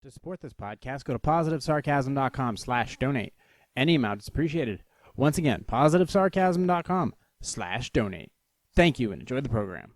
To support this podcast, go to positivesarcasm.com/donate. Any amount is appreciated. Once again, positivesarcasm.com/donate. Thank you and enjoy the program.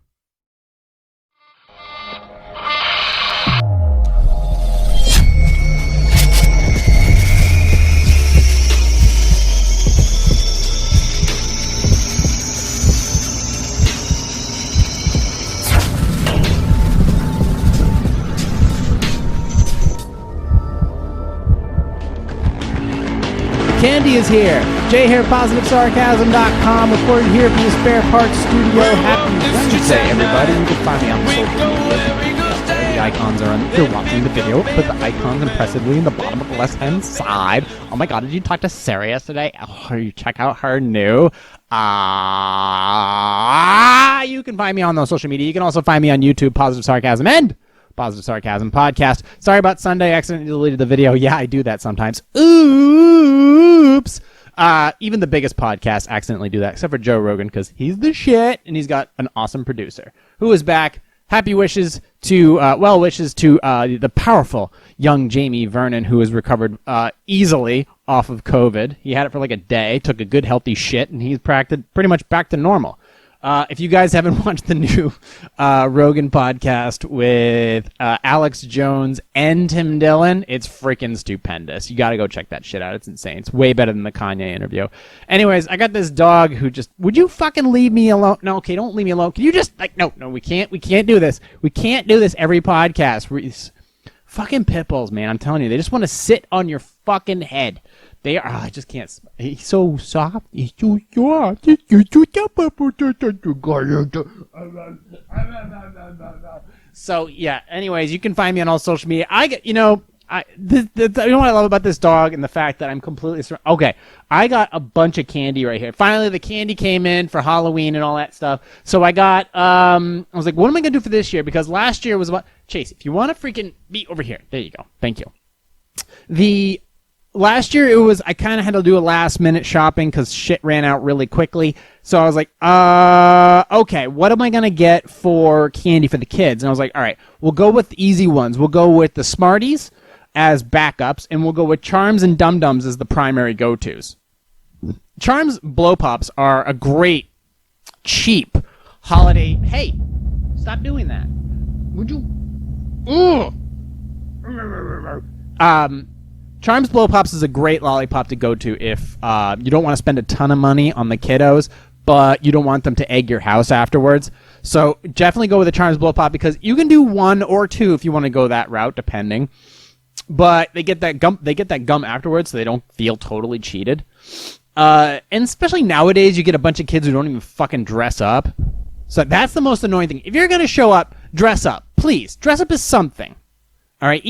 Candy is here. Jay here, positivesarcasm.com, recorded here from the Spare Parts Studio. Happy Wednesday, everybody. You can find me on social media. The icons are on. If you're watching the video, put the icons impressively in the bottom of the left-hand side. Oh my god, did you talk to Sarah yesterday? Oh, you check out her new... you can find me on those social media. You can also find me on YouTube, Positive Sarcasm, and Positive Sarcasm Podcast. Sorry about Sunday, I accidentally deleted the video. Yeah, I do that sometimes. Oops. Even the biggest podcasts accidentally do that, except for Joe Rogan, because he's the shit, and he's got an awesome producer who is back. Happy wishes to, well wishes to the powerful young Jamie Vernon, who has recovered easily off of COVID. He had it for like a day, took a good healthy shit, and he's pretty much back to normal. If you guys haven't watched the new Rogan podcast with Alex Jones and Tim Dillon, it's freaking stupendous. You got to go check that shit out. It's insane. It's way better than the Kanye interview. Anyways, I got this dog who just, would you fucking leave me alone? No, okay, don't leave me alone. Can you just, like, no, we can't do this. We can't do this every podcast. Fucking pit bulls, man, I'm telling you. They just want to sit on your fucking head. They are, I just can't. He's so soft. He's so soft. So, yeah, anyways, you can find me on all social media. You know what I love about this dog and the fact that I'm completely okay, I got a bunch of candy right here. Finally, the candy came in for Halloween and all that stuff. So I got, I was like, what am I going to do for this year? Because last year was about, Chase, if you want to freaking be over here. There you go. Thank you. Last year, I kind of had to do a last-minute shopping because shit ran out really quickly. So I was like, okay, what am I going to get for candy for the kids? And I was like, all right, we'll go with the easy ones. We'll go with the Smarties as backups, and we'll go with Charms and Dum Dums as the primary go-tos. Charms Blow Pops are a great, cheap holiday... Hey, stop doing that. Would you... Charms Blow Pops is a great lollipop to go to if you don't want to spend a ton of money on the kiddos, but you don't want them to egg your house afterwards. So definitely go with the Charms Blow Pop because you can do one or two if you want to go that route, depending. But they get that gum afterwards, so they don't feel totally cheated. And especially nowadays, you get a bunch of kids who don't even fucking dress up. So that's the most annoying thing. If you're gonna show up, dress up, please. Dress up as something. All right.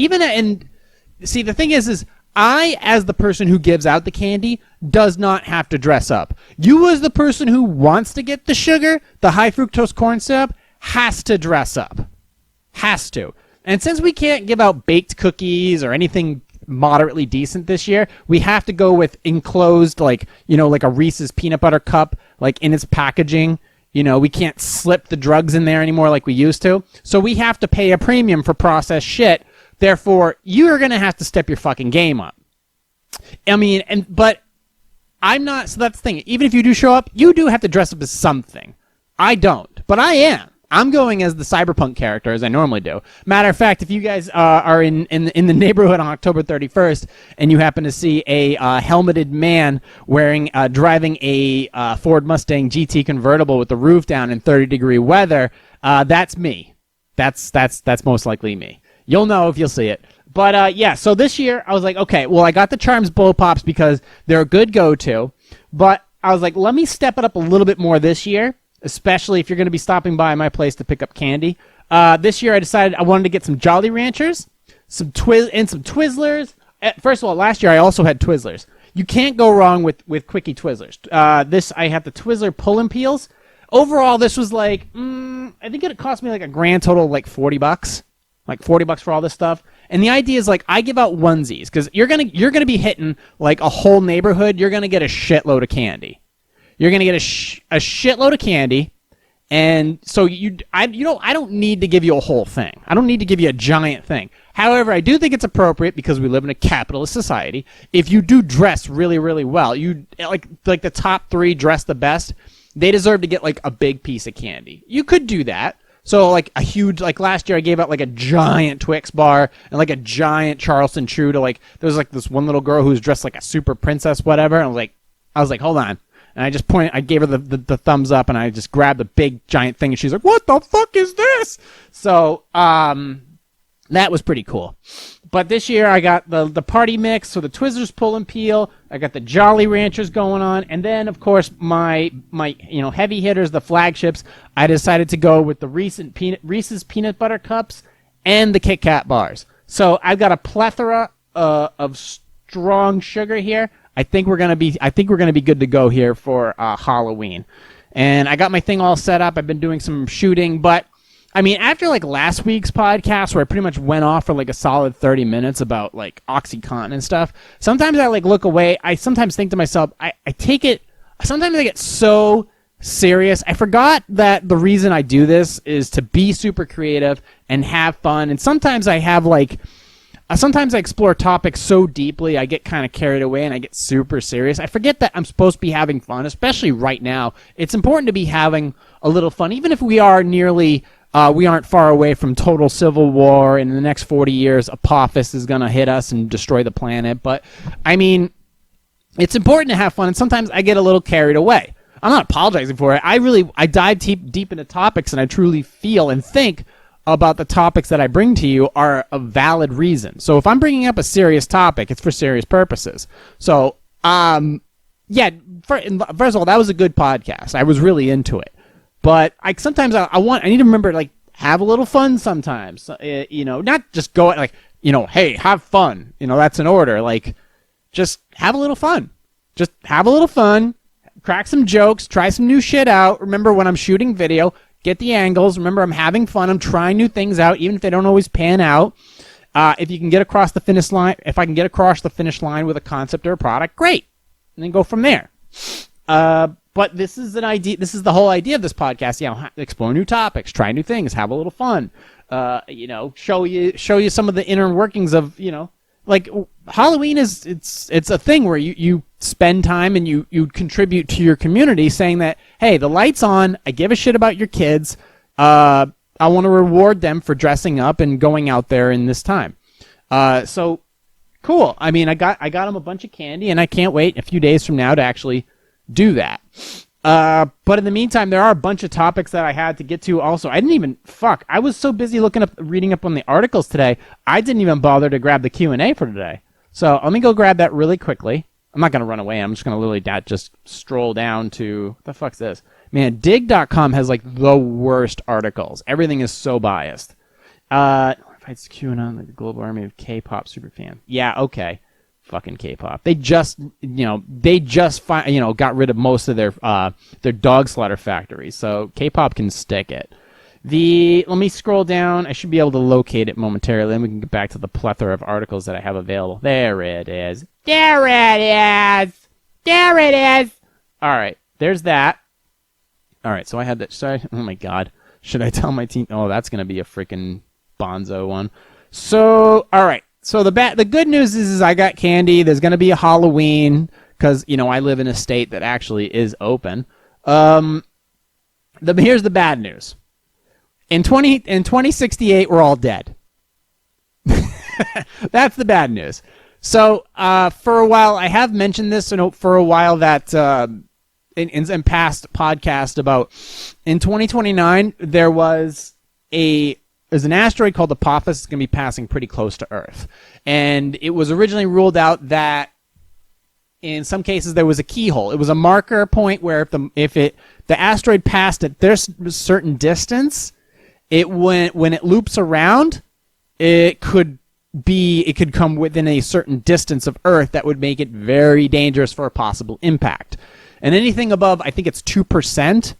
See, the thing is I, as the person who gives out the candy, does not have to dress up. You, as the person who wants to get the sugar, the high fructose corn syrup, has to dress up. Has to. And since we can't give out baked cookies or anything moderately decent this year, we have to go with enclosed, like a Reese's peanut butter cup, like in its packaging. We can't slip the drugs in there anymore like we used to. So we have to pay a premium for processed shit. Therefore, you are going to have to step your fucking game up. But I'm not, so that's the thing. Even if you do show up, you do have to dress up as something. I don't, but I am. I'm going as the cyberpunk character, as I normally do. Matter of fact, if you guys are in the neighborhood on October 31st, and you happen to see a helmeted man driving a Ford Mustang GT convertible with the roof down in 30-degree weather, that's me. That's most likely me. You'll know if you'll see it. But, yeah, so this year, I was like, okay, well, I got the Charms Blow Pops because they're a good go-to. But I was like, let me step it up a little bit more this year, especially if you're going to be stopping by my place to pick up candy. This year, I decided I wanted to get some Jolly Ranchers, some Twizzlers. First of all, last year, I also had Twizzlers. You can't go wrong with Quickie Twizzlers. I have the Twizzler Pull-and Peels. Overall, this was like, I think it cost me like a grand total of like $40. Like $40 for all this stuff. And the idea is like I give out onesies because you're gonna be hitting like a whole neighborhood. You're gonna get a shitload of candy. You're gonna get a shitload of candy, And so I don't need to give you a whole thing. I don't need to give you a giant thing. However, I do think it's appropriate because we live in a capitalist society. If you do dress really, really well, you like the top 3 dress the best, they deserve to get like a big piece of candy. You could do that. So like a huge, like last year I gave out like a giant Twix bar and like a giant Charleston Chew to like, there was like this one little girl who was dressed like a super princess, whatever. And I was like, hold on. And I gave her the thumbs up and I just grabbed the big giant thing and she's like, what the fuck is this? So, that was pretty cool. But this year I got the party mix, so the Twizzlers Pull and Peel. I got the Jolly Ranchers going on, and then of course my heavy hitters, the flagships. I decided to go with the Reese's Peanut Butter Cups and the Kit Kat bars. So I've got a plethora of strong sugar here. I think we're gonna be good to go here for Halloween. And I got my thing all set up. I've been doing some shooting, but I mean, after like last week's podcast where I pretty much went off for like a solid 30 minutes about like OxyContin and stuff, sometimes I like look away. I sometimes think to myself, sometimes I get so serious. I forgot that the reason I do this is to be super creative and have fun. And sometimes I explore topics so deeply, I get kind of carried away and I get super serious. I forget that I'm supposed to be having fun, especially right now. It's important to be having a little fun, even if we aren't far away from total civil war. In the next 40 years, Apophis is going to hit us and destroy the planet. But, I mean, it's important to have fun, and sometimes I get a little carried away. I'm not apologizing for it. I dive deep into topics, and I truly feel and think about the topics that I bring to you are a valid reason. So if I'm bringing up a serious topic, it's for serious purposes. So, first of all, that was a good podcast. I was really into it. But I need to remember, like, have a little fun sometimes. Not just go like, hey, have fun. That's an order. Like, just have a little fun. Just have a little fun. Crack some jokes. Try some new shit out. Remember, when I'm shooting video, get the angles. Remember, I'm having fun. I'm trying new things out, even if they don't always pan out. If I can get across the finish line with a concept or a product, great. And then go from there. But this is an idea. This is the whole idea of this podcast. Explore new topics, try new things, have a little fun. Show you some of the inner workings of like Halloween is it's a thing where you spend time and you contribute to your community, saying that, hey, the light's on. I give a shit about your kids. I want to reward them for dressing up and going out there in this time. So cool. I mean, I got them a bunch of candy, and I can't wait a few days from now to actually do that. But in the meantime, there are a bunch of topics that I had to get to also. I was so busy reading up on the articles today, I didn't even bother to grab the Q&A for today. So let me go grab that really quickly. I'm not going to run away. I'm just going to literally just stroll down to, what the fuck's this? Man, dig.com has like the worst articles. Everything is so biased. Fights QAnon, like the global army of K-pop superfans. Yeah, okay. Fucking K-pop. They just got rid of most of their dog slaughter factories. So K-pop can stick it. Let me scroll down. I should be able to locate it momentarily. Then we can get back to the plethora of articles that I have available. There it is. There it is. There it is. All right. There's that. All right. So I had that. Sorry. Oh my God. Should I tell my team? Oh, that's gonna be a freaking bonzo one. So all right. So the good news is I got candy. There's going to be a Halloween because, I live in a state that actually is open. Here's the bad news. In 2068, we're all dead. That's the bad news. So for a while, I have mentioned this for a while that in past podcasts about in 2029, there's an asteroid called Apophis that's going to be passing pretty close to Earth. And it was originally ruled out that in some cases there was a keyhole. It was a marker point where if the asteroid passed at this certain distance, when it loops around, it could come within a certain distance of Earth that would make it very dangerous for a possible impact. And anything above, I think it's 2%.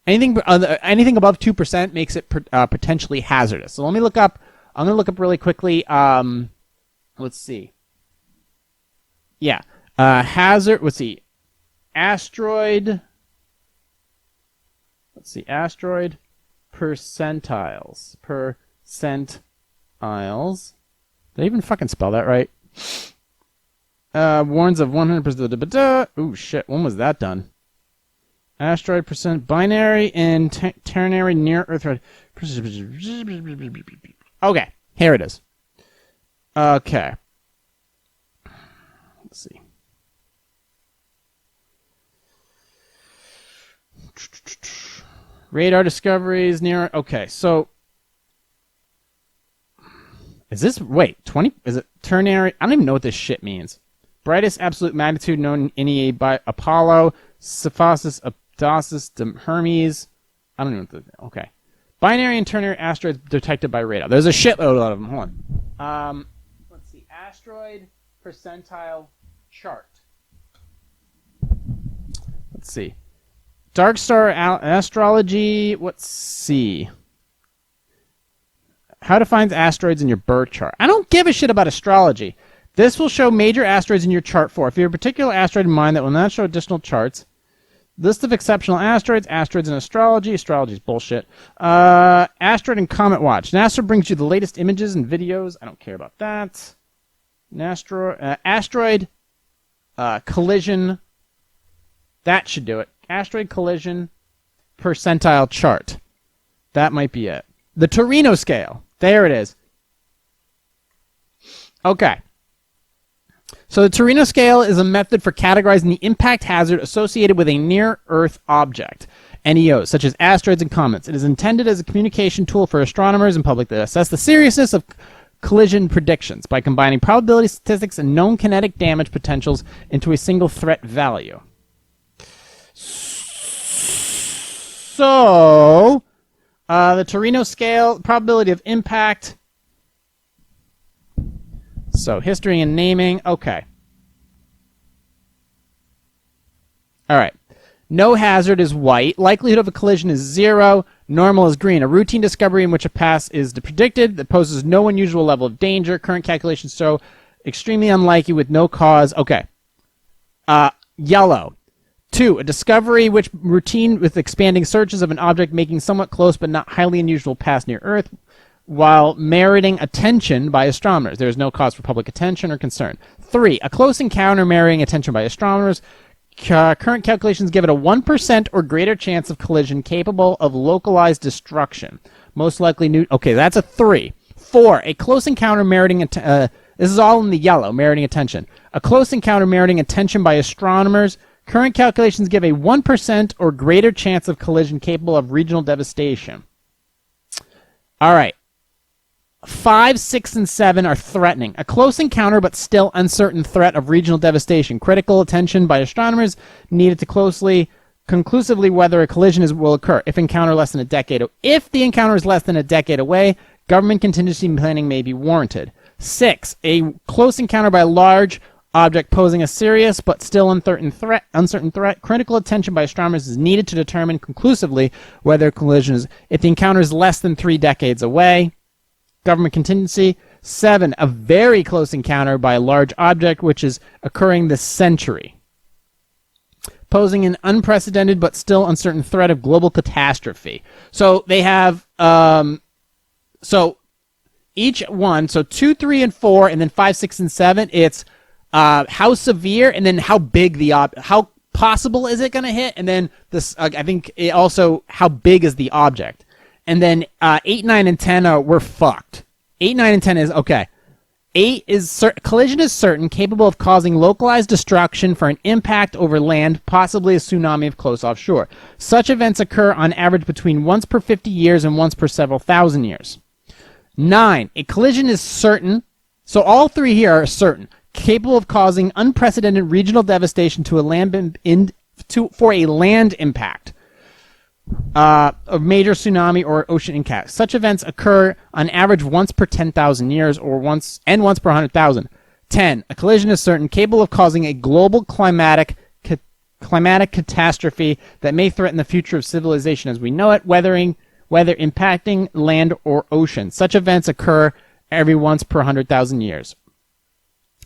Anything above 2% makes it potentially hazardous. So let me look up. I'm going to look up really quickly. Let's see. Yeah. Hazard. Let's see. Asteroid. Let's see. Asteroid percentiles. Percentiles. Did I even fucking spell that right? Warns of 100%. Ooh, shit. When was that done? Asteroid percent binary and ternary near Earth. Okay, here it is. Okay. Let's see. Radar discoveries near. Okay, so is this 20? Is it ternary? I don't even know what this shit means. Brightest absolute magnitude known in NEA by Apollo, Cephasus, Abdosis, Hermes. I don't even know what the. Okay. Binary and ternary asteroids detected by radar. There's a shitload of them. Hold on. Let's see. Asteroid percentile chart. Let's see. Dark star astrology. Let's see. How to find asteroids in your birth chart. I don't give a shit about astrology. This will show major asteroids in your chart 4. If you have a particular asteroid in mind that will not show additional charts. List of exceptional asteroids. Asteroids in astrology. Astrology is bullshit. Asteroid and Comet Watch. NASA brings you the latest images and videos. I don't care about that. Asteroid collision. That should do it. Asteroid collision percentile chart. That might be it. The Torino scale. There it is. Okay. So the Torino scale is a method for categorizing the impact hazard associated with a near-Earth object, NEOs, such as asteroids and comets. It is intended as a communication tool for astronomers and public to assess the seriousness of collision predictions by combining probability statistics and known kinetic damage potentials into a single threat value. So, the Torino scale, probability of impact. So, history and naming. Okay. All right. No hazard is white. Likelihood of a collision is 0. Normal is green. A routine discovery in which a pass is predicted that poses no unusual level of danger. Current calculations show extremely unlikely with no cause. Okay. Yellow. 2. A discovery which routine with expanding searches of an object making somewhat close but not highly unusual pass near Earth, while meriting attention by astronomers. There is no cause for public attention or concern. 3. A close encounter meriting attention by astronomers. Current calculations give it a 1% or greater chance of collision capable of localized destruction. Most likely new. Okay, that's a 3. 4. A close encounter meriting this is all in the yellow, meriting attention. A close encounter meriting attention by astronomers. Current calculations give a 1% or greater chance of collision capable of regional devastation. All right. 5, 6, and 7 are threatening. A close encounter but still uncertain threat of regional devastation. Critical attention by astronomers needed to conclusively whether a collision will occur. If the encounter is less than a decade away, government contingency planning may be warranted. 6. A close encounter by a large object posing a serious but still uncertain threat. Critical attention by astronomers is needed to determine conclusively whether a collision is. If the encounter is less than 3 decades away. Government contingency. 7. A very close encounter by a large object which is occurring this century, posing an unprecedented but still uncertain threat of global catastrophe. So they have so each one, so 2, 3, and 4, and then 5, 6, and 7, it's how severe, and then how big how possible is it going to hit, and then this I think it also how big is the object. And then 8, 9, and 10 we're fucked. 8, 9, and 10 is okay. 8 is collision is certain, capable of causing localized destruction for an impact over land, possibly a tsunami if close offshore. Such events occur on average between once per 50 years and once per several thousand years. 9. A collision is certain. So all 3 here are certain, capable of causing unprecedented regional devastation to for a land impact. A major tsunami or ocean impact. Such events occur on average once per 10,000 years or once per 100,000. 10. A collision is certain, capable of causing a global climatic catastrophe that may threaten the future of civilization as we know it, whether impacting land or ocean. Such events occur every once per 100,000 years.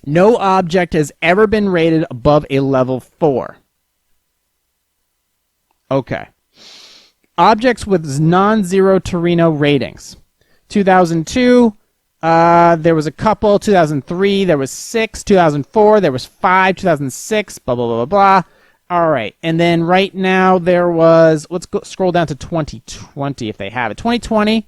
No object has ever been rated above a level 4. Okay. objects with non-zero Torino ratings. 2002, there was a couple. 2003, there was 6. 2004, there was 5. 2006, blah, blah, blah, blah, blah. All right. And then right now there was, scroll down to 2020 if they have it. 2020,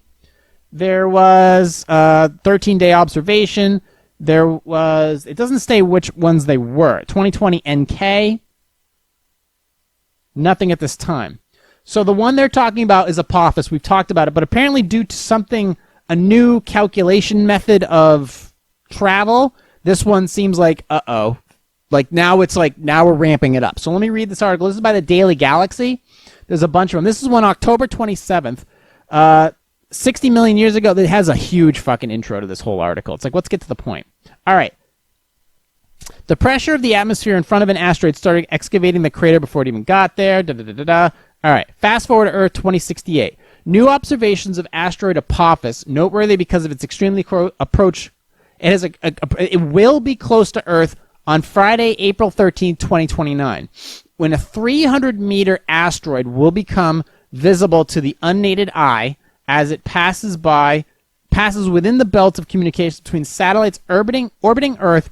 there was 13-day observation. There was, it doesn't say which ones they were. 2020 NK, nothing at this time. So the one they're talking about is Apophis. We've talked about it, but apparently due to something, a new calculation method of travel, this one seems like, uh-oh. Now we're ramping it up. So let me read this article. This is by the Daily Galaxy. There's a bunch of them. This is one October 27th. 60 million years ago. It has a huge fucking intro to this whole article. It's like, let's get to the point. All right. The pressure of the atmosphere in front of an asteroid started excavating the crater before it even got there. All right. Fast forward to Earth 2068. New observations of asteroid Apophis, noteworthy because of its extremely approach. It will be close to Earth on Friday, April 13th, 2029, when a 300-meter asteroid will become visible to the unaided eye as it passes within the belt of communications between satellites orbiting Earth,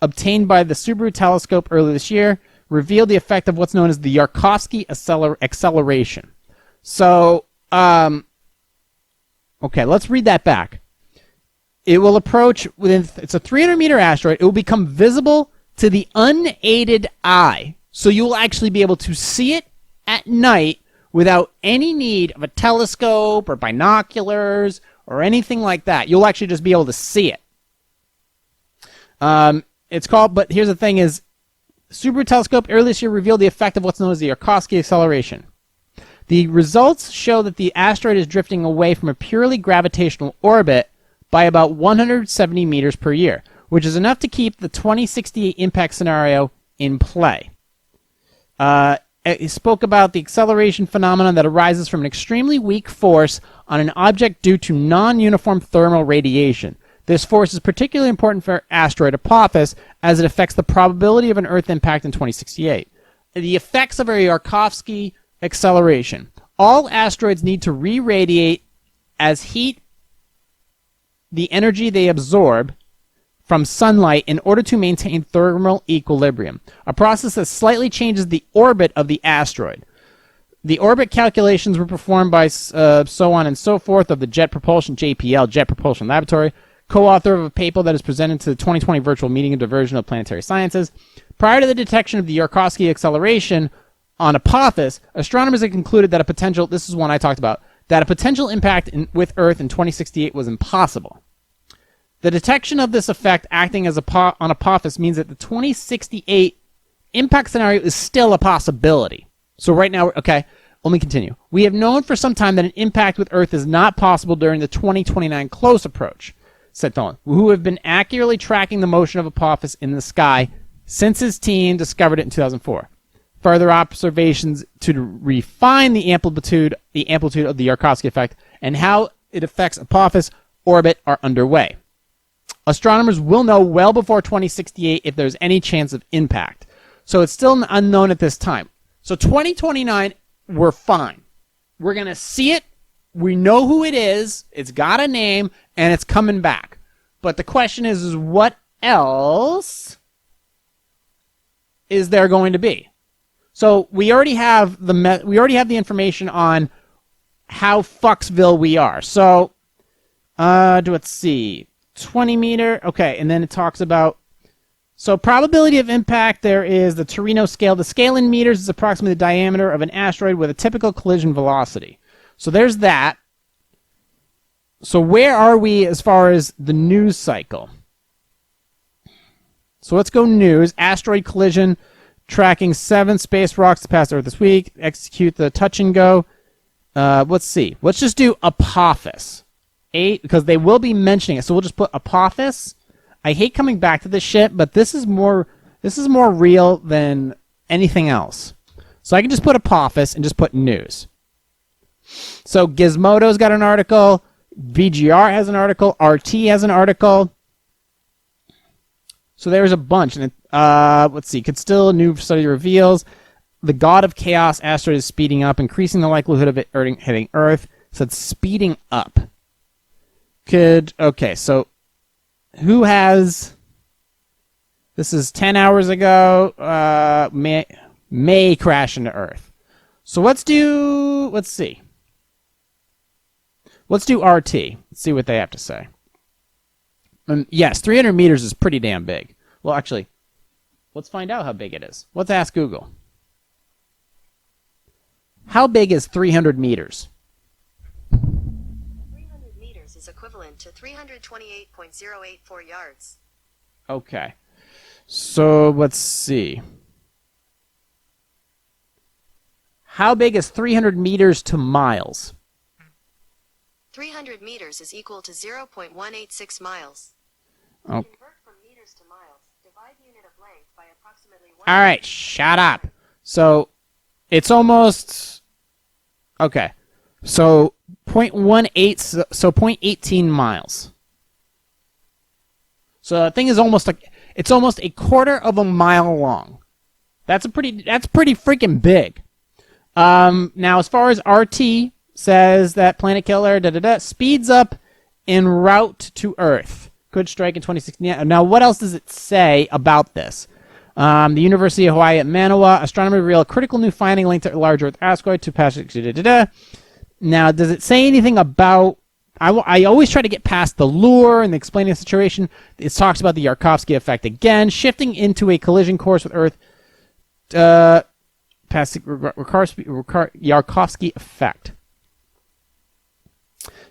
obtained by the Subaru telescope earlier this year, revealed the effect of what's known as the Yarkovsky acceleration. So, okay, let's read that back. It will approach it's a 300-meter asteroid. It will become visible to the unaided eye. So you will actually be able to see it at night without any need of a telescope or binoculars or anything like that. You'll actually just be able to see it. It's called, but here's the thing is, Subaru telescope earlier this year revealed the effect of what's known as the Yarkovsky acceleration. The results show that the asteroid is drifting away from a purely gravitational orbit by about 170 meters per year, which is enough to keep the 2068 impact scenario in play. It spoke about the acceleration phenomenon that arises from an extremely weak force on an object due to non-uniform thermal radiation. This force is particularly important for asteroid Apophis as it affects the probability of an Earth impact in 2068. The effects of a Yarkovsky acceleration. All asteroids need to re-radiate as heat the energy they absorb from sunlight in order to maintain thermal equilibrium, a process that slightly changes the orbit of the asteroid. The orbit calculations were performed by so on and so forth of the Jet Propulsion Laboratory, co-author of a paper that is presented to the 2020 Virtual Meeting of Diversion of Planetary Sciences. Prior to the detection of the Yarkovsky acceleration on Apophis, astronomers had concluded that this is one I talked about, that a potential impact with Earth in 2068 was impossible. The detection of this effect acting as on Apophis means that the 2068 impact scenario is still a possibility. So right now, okay, let me continue. We have known for some time that an impact with Earth is not possible during the 2029 close approach, said Tholen, who have been accurately tracking the motion of Apophis in the sky since his team discovered it in 2004. Further observations to refine the amplitude of the Yarkovsky effect and how it affects Apophis orbit are underway. Astronomers will know well before 2068 if there's any chance of impact. So it's still unknown at this time. So 2029, we're fine. We're going to see it. We know who it is. It's got a name, and it's coming back. But the question is what else is there going to be? So we already have the information on how fucksville we are. So let's see. 20 meter. Okay, and then it talks about probability of impact. There is the Torino scale. The scale in meters is approximately the diameter of an asteroid with a typical collision velocity. So there's that. So where are we as far as the news cycle? So let's go news. Asteroid collision. Tracking 7 space rocks to pass Earth this week. Execute the touch and go. Let's see. Let's just do Apophis. 8, because they will be mentioning it. So we'll just put Apophis. I hate coming back to this shit, but this is more real than anything else. So I can just put Apophis and just put news. So Gizmodo's got an article. VGR has an article. RT has an article. So there's a bunch. And let's see. Could still new study reveals. the god of chaos asteroid is speeding up, increasing the likelihood of it hitting Earth. So it's speeding up. Okay, so who has... This is 10 hours ago. May crash into Earth. So let's see. Let's do RT. Let's see what they have to say. Yes, 300 meters is pretty damn big. Well, actually, let's find out how big it is. Let's ask Google. How big is 300 meters? 300 meters is equivalent to 328.084 yards. Okay. So, let's see. How big is 300 meters to miles? 300 meters is equal to 0.186 miles. Oh. Convert from meters to miles. Divide unit of length by approximately 1. All right, shut up. So, it's almost... Okay. So, 0.18, so 0.18 miles. So, the thing is almost like... It's almost a quarter of a mile long. That's pretty freaking big. Now, as far as RT says that Planet Killer speeds up en route to Earth. Could strike in 2016. Now, what else does it say about this? The University of Hawaii at Manoa, astronomers reveal a critical new finding linked to a large Earth asteroid to pass. Now, does it say anything about... I always try to get past the lure and explaining the situation. It talks about the Yarkovsky effect again, shifting into a collision course with Earth. Past Yarkovsky effect.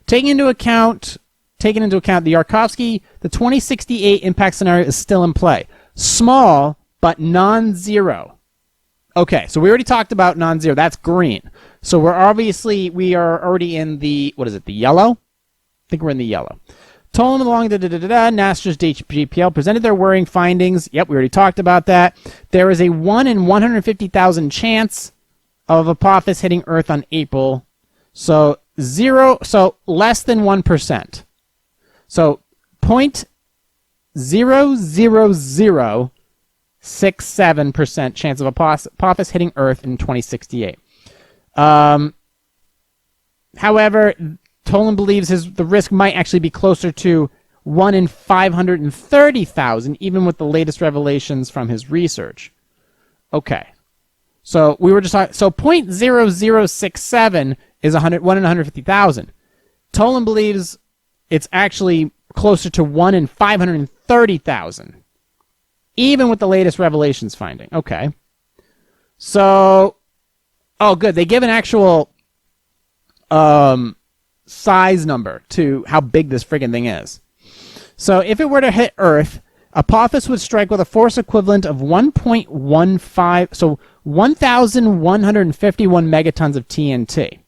Taking into account the Yarkovsky, the 2068 impact scenario is still in play. Small, but non-zero. Okay, so we already talked about non-zero. That's green. So we are already in the, what is it, the yellow? I think we're in the yellow. Told along NASA's JPL presented their worrying findings. Yep, we already talked about that. There is a 1 in 150,000 chance of Apophis hitting Earth on April. So less than 1%. So 0.00067% chance of Apophis hitting Earth in 2068. However, Tolan believes the risk might actually be closer to 1 in 530,000, even with the latest revelations from his research. Okay. So we were just talking, so 0.0067 is 1 in 150,000. Tolan believes it's actually closer to 1 in 530,000, even with the latest revelations finding. Okay. So, oh, good. They give an actual size number to how big this friggin' thing is. So if it were to hit Earth, Apophis would strike with a force equivalent of 1.15, so 1,151 megatons of TNT.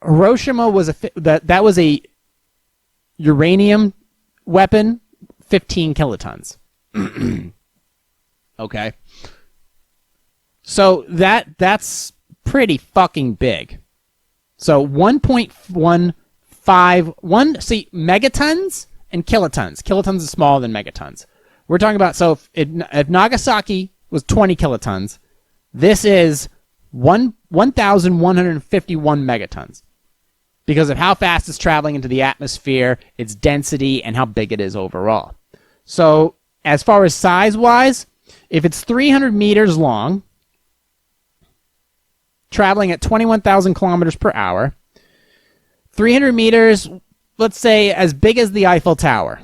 Hiroshima was that was a uranium weapon, 15 kilotons. Okay. So that's pretty fucking big. So 1.151, see, megatons and kilotons. Kilotons is smaller than megatons. We're talking about, so if Nagasaki was 20 kilotons, this is 1,151 megatons. Because of how fast it's traveling into the atmosphere, its density, and how big it is overall. So, as far as size-wise, if it's 300 meters long, traveling at 21,000 kilometers per hour, 300 meters, let's say as big as the Eiffel Tower.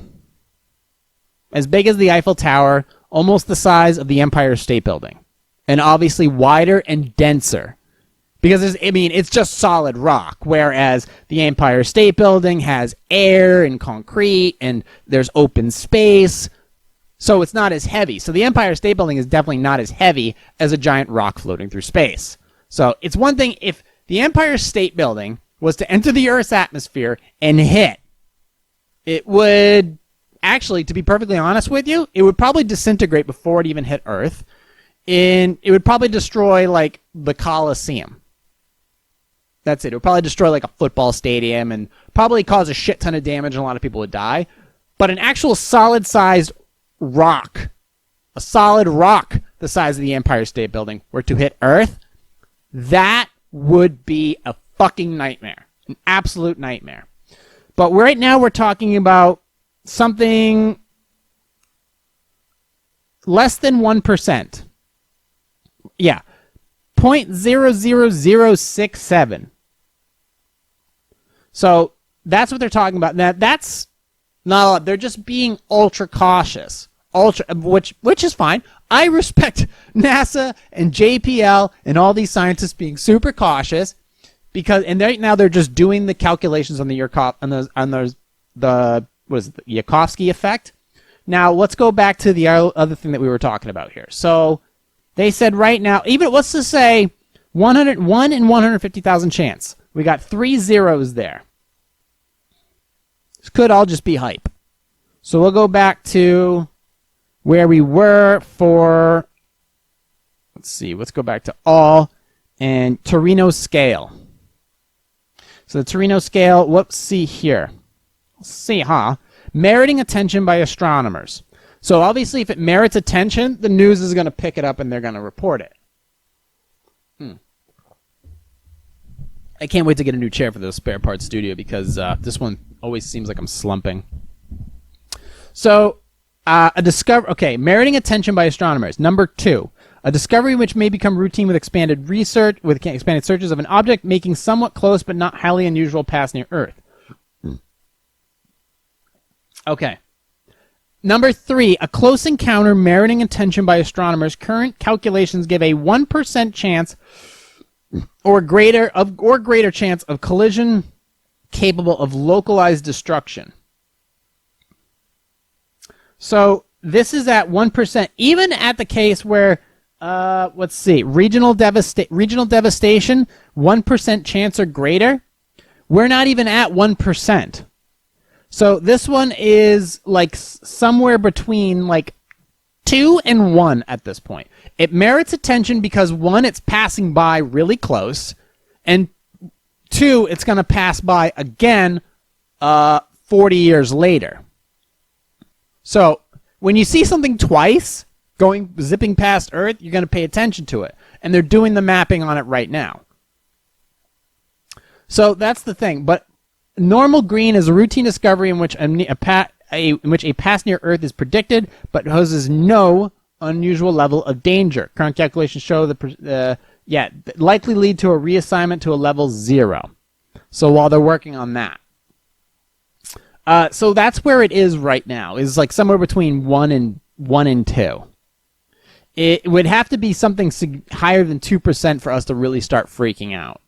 As big as the Eiffel Tower, almost the size of the Empire State Building. And obviously wider and denser. Because, it's just solid rock, whereas the Empire State Building has air and concrete, and there's open space, so it's not as heavy. So the Empire State Building is definitely not as heavy as a giant rock floating through space. So it's one thing if the Empire State Building was to enter the Earth's atmosphere and hit, it would, actually, to be perfectly honest with you, it would probably disintegrate before it even hit Earth. And it would probably destroy, like, the Colosseum. That's it. It would probably destroy, like, a football stadium and probably cause a shit ton of damage and a lot of people would die. But an actual solid-sized rock, a solid rock the size of the Empire State Building were to hit Earth, that would be a fucking nightmare. An absolute nightmare. But right now we're talking about something less than 1%. Yeah. 0.00067. So that's what they're talking about. Now, that's not, they're just being ultra cautious. Which is fine. I respect NASA and JPL and all these scientists being super cautious because, and right now they're just doing the calculations on the Yarkovsky effect. Now let's go back to the other thing that we were talking about here. So they said right now, even let's just say 1 in 150,000 chance. We got 3 zeros there. This could all just be hype. So we'll go back to where we were for, let's see, let's go back to all and Torino scale. So the Torino scale, let's see here. Let's see, meriting attention by astronomers. So obviously if it merits attention, the news is going to pick it up and they're going to report it. I can't wait to get a new chair for the spare parts studio because this one always seems like I'm slumping. So meriting attention by astronomers. Number 2, a discovery which may become routine with expanded searches of an object making somewhat close but not highly unusual pass near Earth. Okay. Number 3, a close encounter meriting attention by astronomers. Current calculations give a 1% chance or greater chance of collision capable of localized destruction. So this is at 1%, even at the case where, let's see, regional devastation, 1% chance or greater. We're not even at 1%. So this one is like somewhere between like 2 and 1 at this point. It merits attention because 1, it's passing by really close, and 2, it's going to pass by again 40 years later. So when you see something twice zipping past Earth, you're going to pay attention to it. And they're doing the mapping on it right now. So that's the thing. But normal green is a routine discovery in which a pass near Earth is predicted, but poses no unusual level of danger. Current calculations show likely lead to a reassignment to a level 0. So while they're working on that. So that's where it is right now. Is like somewhere between 1 and 2. It would have to be something higher than 2% for us to really start freaking out.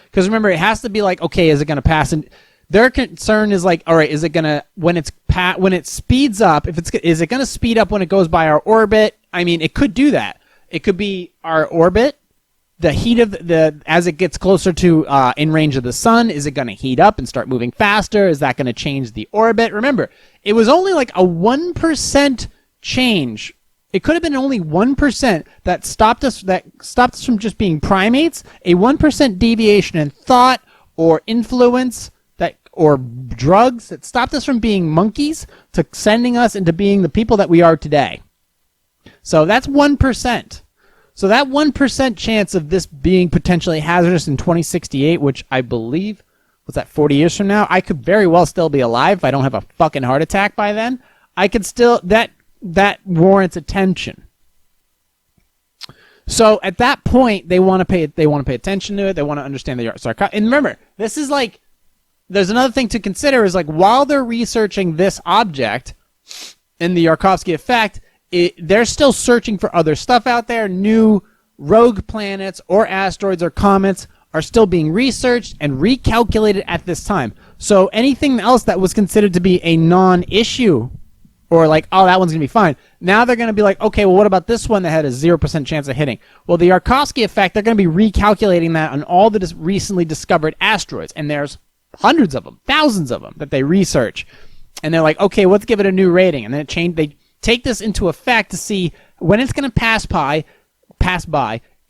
Because remember, it has to be like, okay, is it going to pass? And their concern is like, all right, is it going to when it speeds up? Is it going to speed up when it goes by our orbit? I mean, it could do that. It could be our orbit. The heat of as it gets closer to in range of the sun, is it going to heat up and start moving faster? Is that going to change the orbit? Remember, it was only like a 1% change. It could have been only 1% that stopped us from just being primates. A 1% deviation in thought or influence or drugs that stopped us from being monkeys to sending us into being the people that we are today. So that's 1%. So that 1% chance of this being potentially hazardous in 2068, which I believe, was that 40 years from now? I could very well still be alive if I don't have a fucking heart attack by then. I could still, that warrants attention. So at that point, they want to pay attention to it. They want to understand the sarcasm. And remember, this is like, there's another thing to consider is like while they're researching this object in the Yarkovsky effect, they're still searching for other stuff out there. New rogue planets or asteroids or comets are still being researched and recalculated at this time. So anything else that was considered to be a non-issue or like, oh, that one's going to be fine. Now they're going to be like, okay, well, what about this one that had a 0% chance of hitting? Well, the Yarkovsky effect, they're going to be recalculating that on all the recently discovered asteroids. And there's hundreds of them, thousands of them that they research. And they're like, okay, let's give it a new rating. And then they take this into effect to see when it's going to pass by,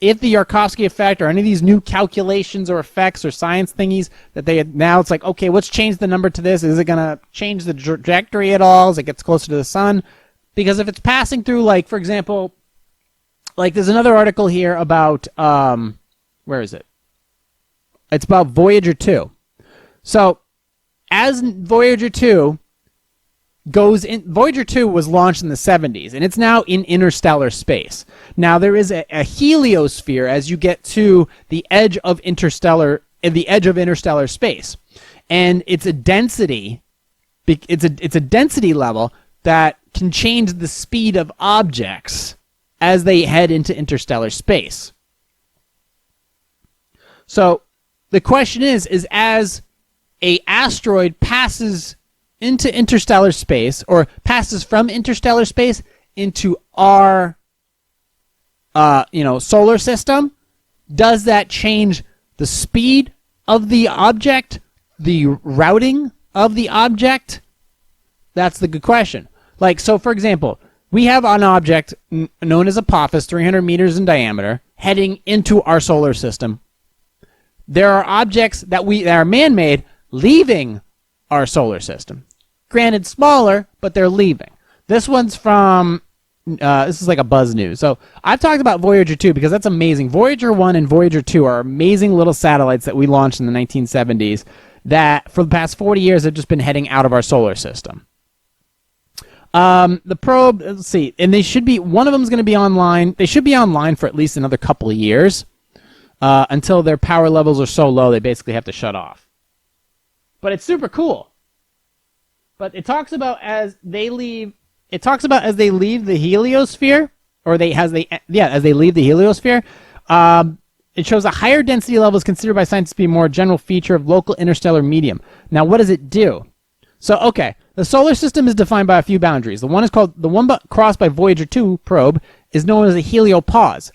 if the Yarkovsky effect or any of these new calculations or effects or science thingies that now it's like, okay, let's change the number to this. Is it going to change the trajectory at all as it gets closer to the sun? Because if it's passing through, like, for example, like there's another article here about where is it? It's about Voyager 2. So as Voyager 2 goes in, Voyager 2 was launched in the 70s, and it's now in interstellar space. Now there is a heliosphere as you get to the edge of interstellar space, and it's a density. It's a density level that can change the speed of objects as they head into interstellar space. So the question is as a asteroid passes into interstellar space, or passes from interstellar space into our solar system, does that change the speed of the object, the routing of the object? That's the good question. Like, so for example, we have an object known as Apophis, 300 meters in diameter, heading into our solar system. There are objects that are man-made leaving our solar system. Granted, smaller, but they're leaving. This one's from, this is like a Buzz News. So I've talked about Voyager 2 because that's amazing. Voyager 1 and Voyager 2 are amazing little satellites that we launched in the 1970s that for the past 40 years have just been heading out of our solar system. The probe, let's see, and one of them is going to be online. They should be online for at least another couple of years until their power levels are so low they basically have to shut off. But it's super cool. But it talks about as they leave the heliosphere, or as they leave the heliosphere, it shows a higher density level is considered by scientists to be a more general feature of local interstellar medium. Now, what does it do? So, okay, the solar system is defined by a few boundaries. The one crossed by Voyager 2 probe is known as a heliopause,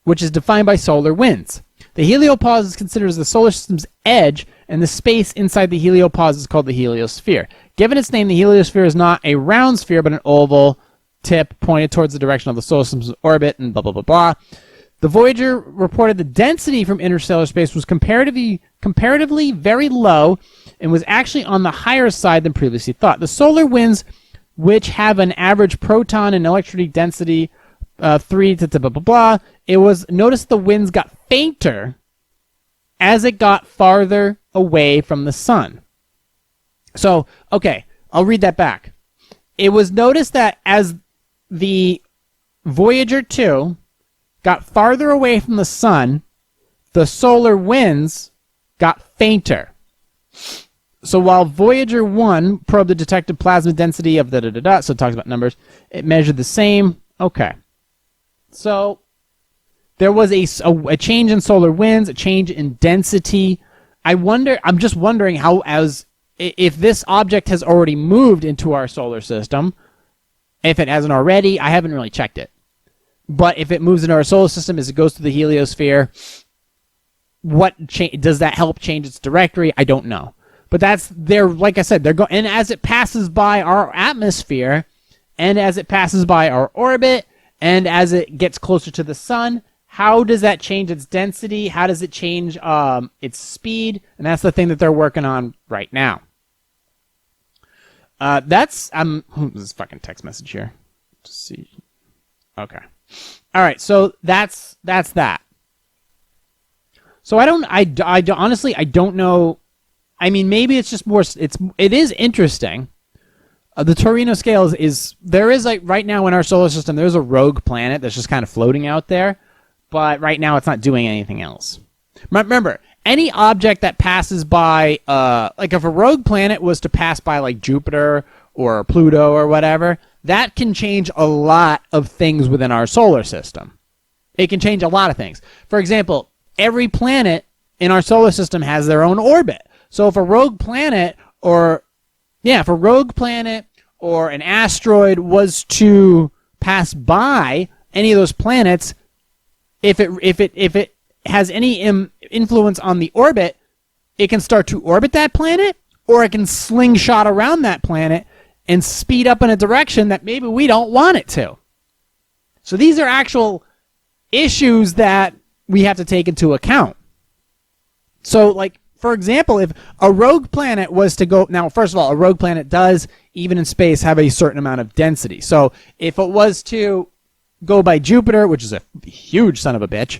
which is defined by solar winds. The heliopause is considered as the solar system's edge, and the space inside the heliopause is called the heliosphere. Given its name, the heliosphere is not a round sphere, but an oval tip pointed towards the direction of the solar system's orbit, and blah, blah, blah, blah. The Voyager reported the density from interstellar space was comparatively very low and was actually on the higher side than previously thought. The solar winds, which have an average proton and electricity density 3 to blah, blah, blah, it was noticed the winds got fainter as it got farther away from the sun. So, okay, I'll read that back. It was noticed that as the Voyager 2 got farther away from the sun, the solar winds got fainter. So while Voyager 1 probed the detected plasma density of so it talks about numbers, it measured the same. Okay. So there was a change in solar winds, a change in density. I'm just wondering if this object has already moved into our solar system. If it hasn't already, I haven't really checked it. But if it moves into our solar system as it goes to the heliosphere, does that help change its directory? I don't know. But like I said, and as it passes by our atmosphere, and as it passes by our orbit, and as it gets closer to the sun, how does that change its density? How does it change its speed? And that's the thing that they're working on right now. This fucking text message here. Just see. Okay. All right. So that's that. So honestly, I don't know. I mean, maybe it's just more. It is interesting. The Torino scale there is like right now in our solar system, there's a rogue planet that's just kind of floating out there, but right now it's not doing anything else. Remember, any object that passes by, like if a rogue planet was to pass by like Jupiter or Pluto or whatever, that can change a lot of things within our solar system. It can change a lot of things. For example, every planet in our solar system has their own orbit. So if a rogue planet or an asteroid was to pass by any of those planets, if it has any influence on the orbit, it can start to orbit that planet, or it can slingshot around that planet and speed up in a direction that maybe we don't want it to. So these are actual issues that we have to take into account. So, like, for example, if a rogue planet was to go... Now, first of all, a rogue planet does, even in space, have a certain amount of density. So if it was to go by Jupiter, which is a huge son of a bitch,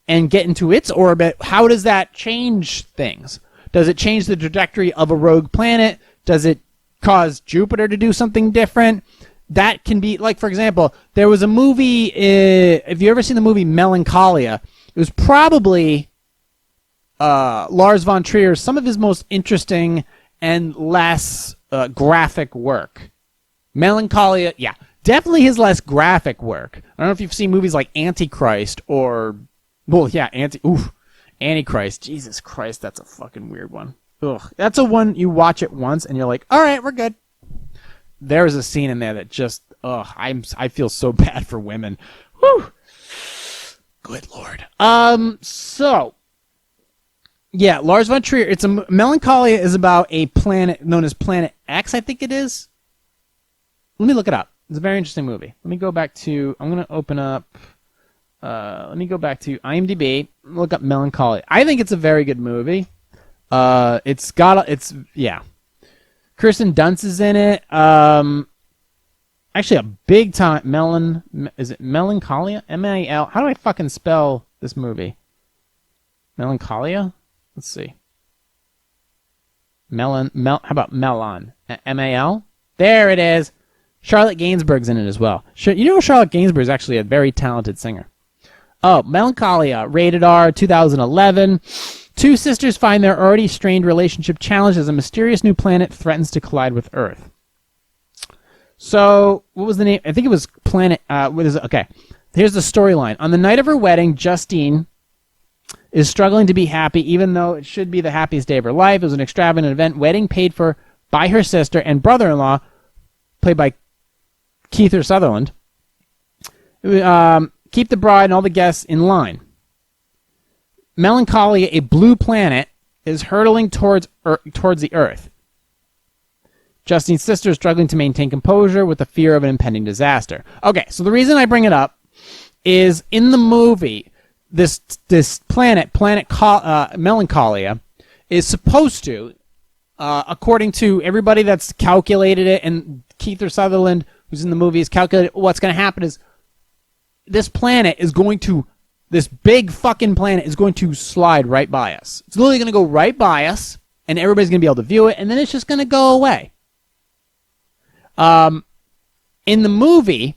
and get into its orbit, how does that change things? Does it change the trajectory of a rogue planet? Does it cause Jupiter to do something different? That can be, like, for example, there was a movie, have you ever seen the movie Melancholia? It was probably Lars von Trier's, some of his most interesting and less graphic work. Melancholia, yeah, definitely his less graphic work. I don't know if you've seen movies like Antichrist or, well, yeah, Antichrist. Jesus Christ, that's a fucking weird one. Ugh, that's a one you watch it once and you're like, all right, we're good. There's a scene in there that just, I feel so bad for women. Whew. Good Lord. So, yeah, Lars von Trier, Melancholia is about a planet known as Planet X, I think it is. Let me look it up. It's a very interesting movie. Let me go back to, I'm going to open up, let me go back to IMDb, look up Melancholia. I think it's a very good movie. Yeah. Kirsten Dunst is in it. Actually, a big time is it Melancholia? M-A-L. How do I fucking spell this movie? Melancholia? Let's see. How about Melon? M-A-L? There it is. Charlotte Gainsbourg's in it as well. You know Charlotte Gainsbourg is actually a very talented singer. Oh, Melancholia, rated R, 2011. Two sisters find their already strained relationship challenged as a mysterious new planet threatens to collide with Earth. So, what was the name? I think it was Planet... Okay, here's the storyline. On the night of her wedding, Justine is struggling to be happy, even though it should be the happiest day of her life. It was an extravagant event. Wedding paid for by her sister and brother-in-law, played by Kiefer Sutherland. Keep the bride and all the guests in line. Melancholia, a blue planet, is hurtling towards the Earth. Justine's sister is struggling to maintain composure with the fear of an impending disaster. Okay, so the reason I bring it up is in the movie, this planet Melancholia, is supposed to, according to everybody that's calculated it, and Kiefer Sutherland, who's in the movie, has calculated what's going to happen is this big fucking planet is going to slide right by us. It's literally going to go right by us, and everybody's going to be able to view it, and then it's just going to go away. In the movie,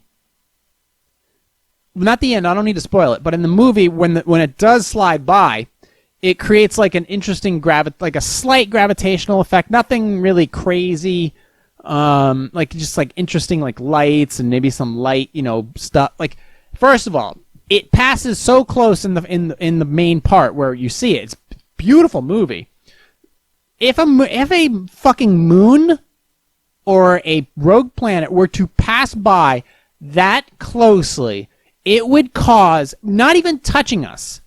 not the end, I don't need to spoil it, but in the movie, when it does slide by, it creates like an interesting like a slight gravitational effect, nothing really crazy, like just like interesting like lights and maybe some light, stuff. Like, first of all, it passes so close in the main part where you see it. It's a beautiful movie. If a fucking moon or a rogue planet were to pass by that closely, it would cause, not even touching us.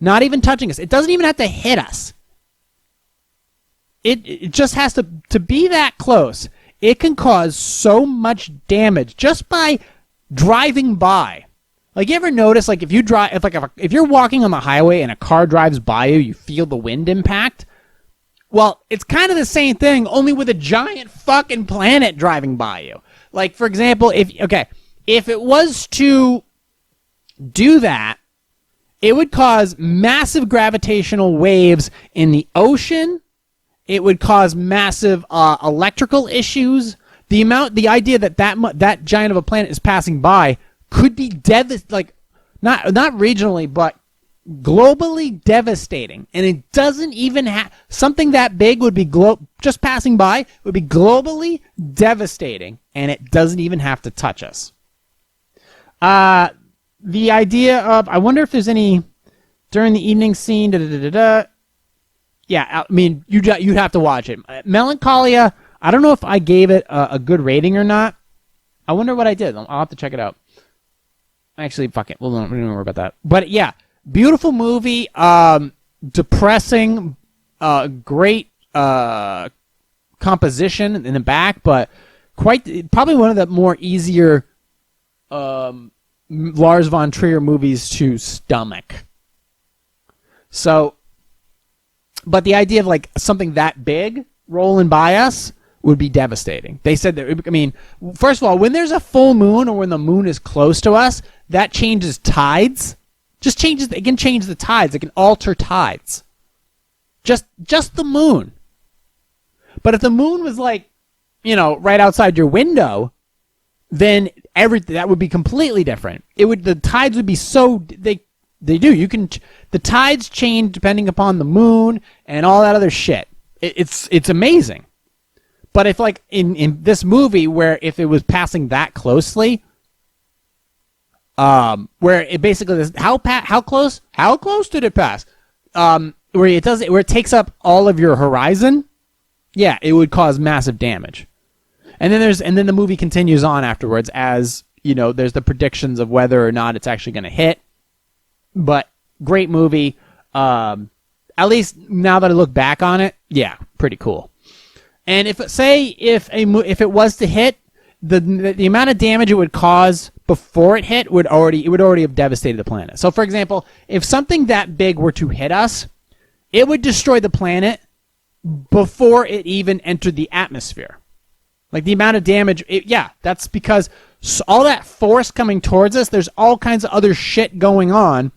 It doesn't even have to hit us. It just has to be that close. It can cause so much damage just by driving by. Like, you ever notice, like, if you're walking on the highway and a car drives by you, you feel the wind impact? Well, it's kind of the same thing, only with a giant fucking planet driving by you. Like, for example, if it was to do that, it would cause massive gravitational waves in the ocean. It would cause massive electrical issues. The idea that giant of a planet is passing by could be not regionally, but globally devastating. And it doesn't even have something that big would be just passing by would be globally devastating, and it doesn't even have to touch us. The idea of, I wonder if there's any during the evening scene. Yeah, I mean, you'd have to watch it. Melancholia, I don't know if I gave it a good rating or not. I wonder what I did. I'll have to check it out. Actually, fuck it. We don't worry about that. But yeah, beautiful movie. Depressing. Great composition in the back, but probably one of the more easier Lars von Trier movies to stomach. So, but the idea of like something that big rolling by us would be devastating. They said that, I mean, first of all, when there's a full moon or when the moon is close to us, that changes tides. It can change the tides. It can alter tides. Just the moon. But if the moon was like, right outside your window, then that would be completely different. The tides would be they do. The tides change depending upon the moon and all that other shit. It's amazing. But if like in this movie where if it was passing that closely, where it basically how close did it pass? Where it takes up all of your horizon, yeah, it would cause massive damage. And then the movie continues on afterwards as, there's the predictions of whether or not it's actually going to hit. But great movie. At least now that I look back on it, yeah, pretty cool. And if it was to hit, the amount of damage it would cause before it hit would already have devastated the planet. So for example, if something that big were to hit us, it would destroy the planet before it even entered the atmosphere. Like the amount of damage, that's because all that force coming towards us, there's all kinds of other shit going on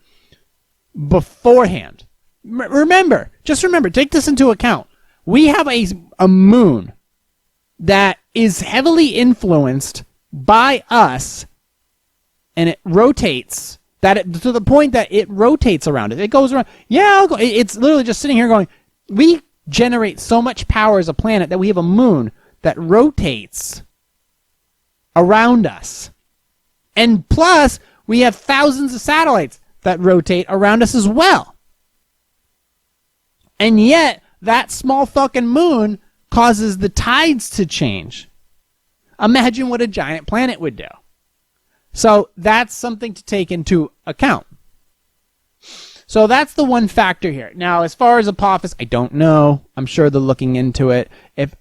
beforehand. Remember, take this into account. We have a moon that is heavily influenced by us, and it rotates to the point that it rotates around it. It goes around. Yeah, it's literally just sitting here going, we generate so much power as a planet that we have a moon that rotates around us. And plus, we have thousands of satellites that rotate around us as well. And yet, that small fucking moon causes the tides to change. Imagine what a giant planet would do. So that's something to take into account. So that's the one factor here. Now, as far as Apophis, I don't know. I'm sure they're looking into it. If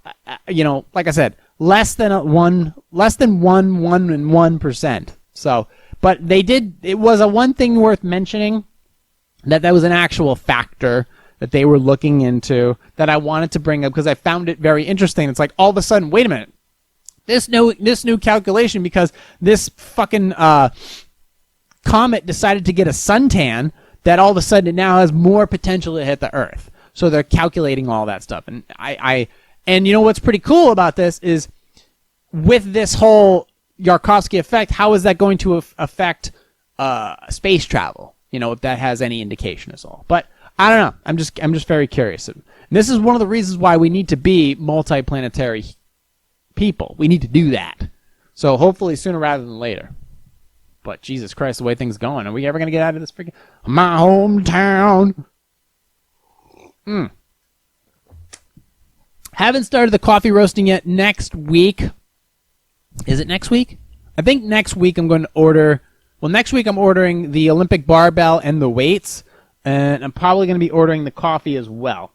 like I said, less than 1%. So, but they did. It was a one thing worth mentioning that was an actual factor that they were looking into that I wanted to bring up because I found it very interesting. It's like all of a sudden, wait a minute, this new calculation because this fucking comet decided to get a suntan. That all of a sudden it now has more potential to hit the Earth. So they're calculating all that stuff. And and you know what's pretty cool about this is with this whole Yarkovsky effect, how is that going to affect space travel? If that has any indication at all. But I don't know. I'm just very curious. And this is one of the reasons why we need to be multiplanetary people. We need to do that. So hopefully sooner rather than later. But Jesus Christ, the way things going, are we ever going to get out of this freaking my hometown? Haven't started the coffee roasting yet. Next week. Is it next week? I think next week I'm going to order. Well, next week I'm ordering the Olympic barbell and the weights. And I'm probably going to be ordering the coffee as well.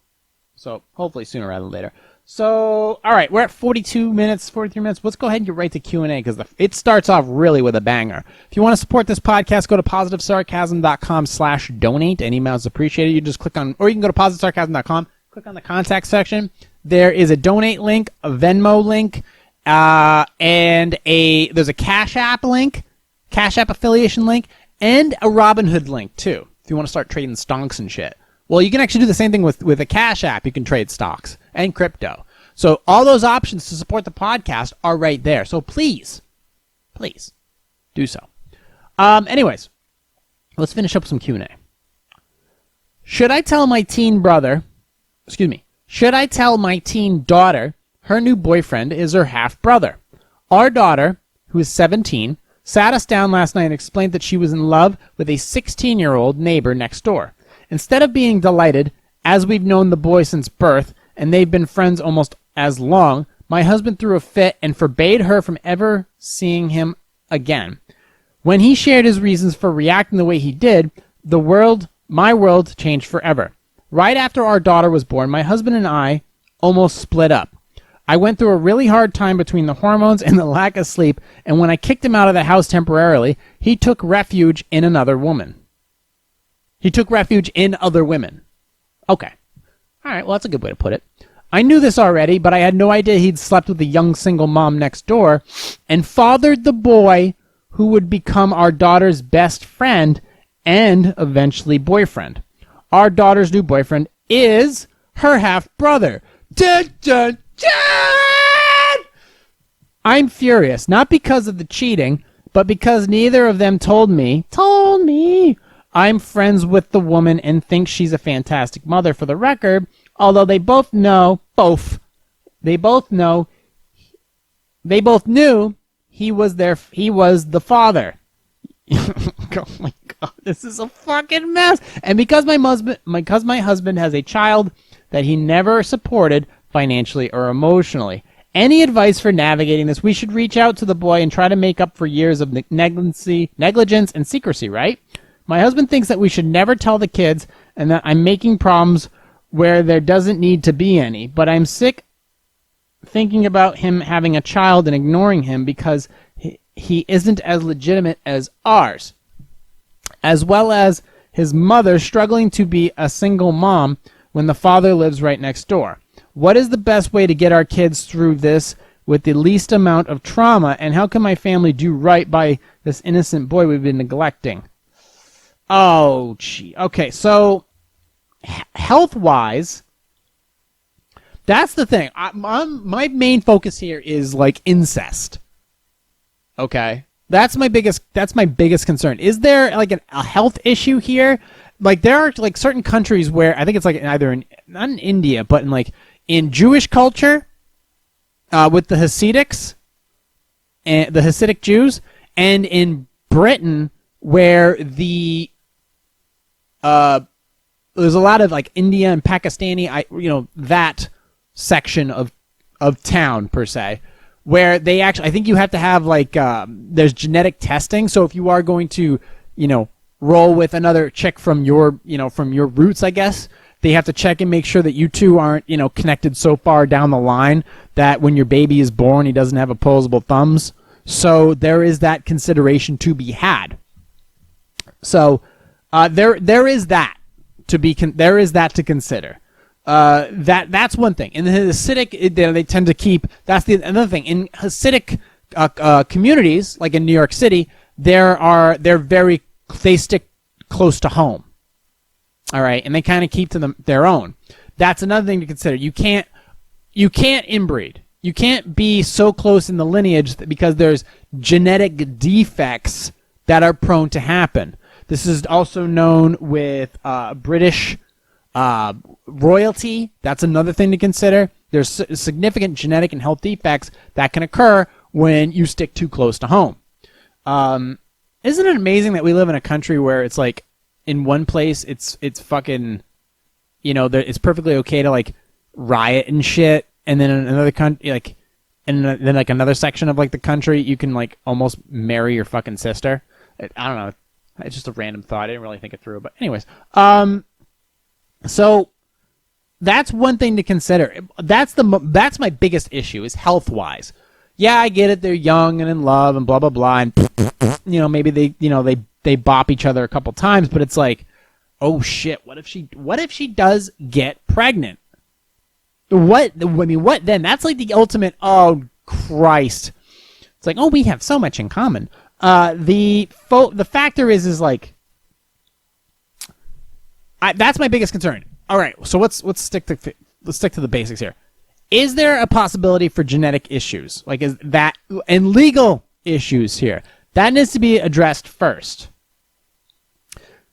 So hopefully sooner rather than later. So, all right, we're at 43 minutes. Let's go ahead and get right to Q&A because it starts off really with a banger. If you want to support this podcast, go to positivesarcasm.com/donate. Any amount is appreciated. You just click on, or you can go to positivesarcasm.com, click on the contact section. There is a donate link, a Venmo link, and there's a Cash App link, Cash App affiliation link, and a Robinhood link too. If you want to start trading stonks and shit. Well, you can actually do the same thing with a Cash App. You can trade stocks and crypto. So all those options to support the podcast are right there. So please do so. Anyways, let's finish up some Q&A. Should I tell my teen daughter her new boyfriend is her half-brother? Our daughter, who is 17, sat us down last night and explained that she was in love with a 16-year-old neighbor next door. Instead of being delighted, as we've known the boy since birth, and they've been friends almost as long, my husband threw a fit and forbade her from ever seeing him again. When he shared his reasons for reacting the way he did, my world changed forever. Right after our daughter was born, my husband and I almost split up. I went through a really hard time between the hormones and the lack of sleep, and when I kicked him out of the house temporarily, he took refuge in another woman. He took refuge in other women. Okay. All right, well, that's a good way to put it. I knew this already, but I had no idea he'd slept with a young single mom next door and fathered the boy who would become our daughter's best friend and eventually boyfriend. Our daughter's new boyfriend is her half-brother. Dun, dun, dun! I'm furious, not because of the cheating, but because neither of them told me I'm friends with the woman and think she's a fantastic mother. For the record, although they both knew he was the father. Oh my God, this is a fucking mess. And because my husband has a child that he never supported financially or emotionally. Any advice for navigating this? We should reach out to the boy and try to make up for years of negligence and secrecy, right? My husband thinks that we should never tell the kids and that I'm making problems where there doesn't need to be any. But I'm sick thinking about him having a child and ignoring him because he isn't as legitimate as ours. As well as his mother struggling to be a single mom when the father lives right next door. What is the best way to get our kids through this with the least amount of trauma, and how can my family do right by this innocent boy we've been neglecting? Oh, gee. Okay, so health-wise, that's the thing. My main focus here is like incest. Okay, that's my biggest concern. Is there like a health issue here? Like there are like certain countries where I think it's like either not in India, but in Jewish culture, with the Hasidics and the Hasidic Jews, and in Britain where there's a lot of like India and Pakistani, that section of town per se, where they actually, I think you have to have like there's genetic testing. So if you are going to roll with another chick from your roots, I guess they have to check and make sure that you two aren't connected so far down the line that when your baby is born he doesn't have opposable thumbs. So there is that consideration to be had. So there is that to consider. That's one thing. In the Hasidic, they tend to keep. That's another thing. In Hasidic communities, like in New York City, they stick close to home. All right, and they kind of keep to their own. That's another thing to consider. You can't inbreed. You can't be so close in the lineage because there's genetic defects that are prone to happen. This is also known with British royalty. That's another thing to consider. There's significant genetic and health defects that can occur when you stick too close to home. Isn't it amazing that we live in a country where it's like in one place it's fucking, it's perfectly okay to like riot and shit, and then in another country, like, and then like another section of like the country, you can like almost marry your fucking sister. I don't know. It's just a random thought. I didn't really think it through, but anyways, so that's one thing to consider. That's my biggest issue is health wise. Yeah, I get it. They're young and in love and blah blah blah, and maybe they bop each other a couple times, but it's like, oh shit, what if she does get pregnant? What then? That's like the ultimate, oh Christ. It's like, oh, we have so much in common. The factor is like, that's my biggest concern. All right, so let's stick to the basics here. Is there a possibility for genetic issues? Like, is that, and legal issues here? That needs to be addressed first.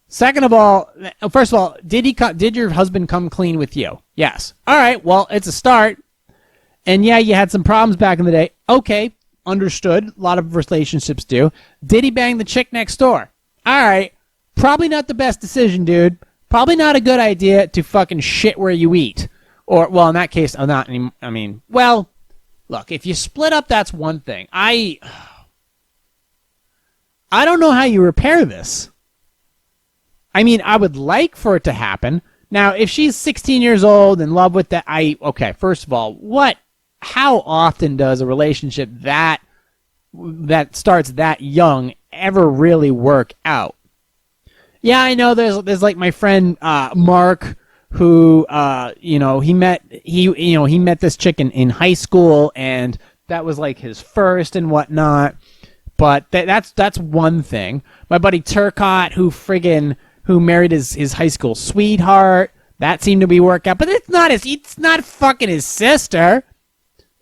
First of all, did your husband come clean with you? Yes. All right, well, it's a start. And yeah, you had some problems back in the day. Okay, understood. A lot of relationships do. Did he bang the chick next door? All right, probably not the best decision, dude. Probably not a good idea to fucking shit where you eat. Or, well, in that case, look, if you split up, that's one thing. I don't know how you repair this. I mean, I would like for it to happen. Now, if she's 16 years old in love with that, first of all, how often does a relationship that starts that young ever really work out? Yeah, I know there's like my friend Mark, who, he met this chick in high school, and that was like his first and whatnot. But that's one thing. My buddy Turcotte, who married his high school sweetheart, that seemed to be work out. But it's not fucking his sister,